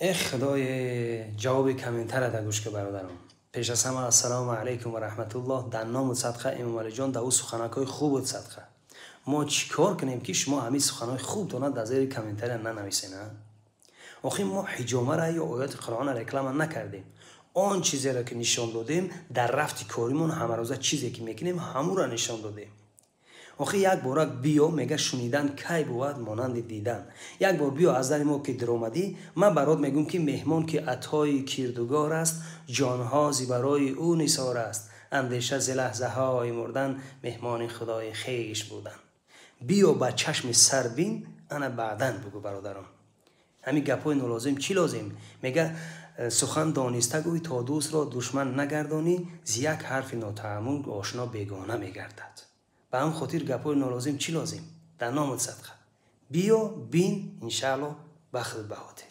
ای خدای جواب کامنتر در گوش که برادرم. پیش از همه السلام علیکم و رحمت الله. در نام صدقه امام علی جان در او سخنکای خوب صدقه. ما چیکار کنیم که شما همین سخنای خوب دونات در زیر کامنتر ننویسین؟ آخه ما حجامه را یا آیات قرآن را رکلام نکردیم. آن چیزی را که نشان دادیم در رفت کاریمون همه روزه چیزی که میکنیم همون را نشان دادیم. آخه یک بارک بیا میگه شنیدن کی بود مانند دیدن. یک بار بیا از در ما که در آمدی، من برات میگم که مهمان که عطای کردگار است، جانها برای او نثار است. اندیشه ز لحظه های مردن، مهمان خدای خیش بودن. بیا با چشم سر بین، انا بعدن بگو برادرم. همین گپای نلازم چی لازم؟ میگه سخن دانسته گوی تا دوست را دشمن نگردانی، ز یک حرف ناتعامل آشنا بیگانه میگردد. به هم خاطر گپای نالازم چی لازم؟ در نام صدقه بیا بین انشاءالله بخت بهاته.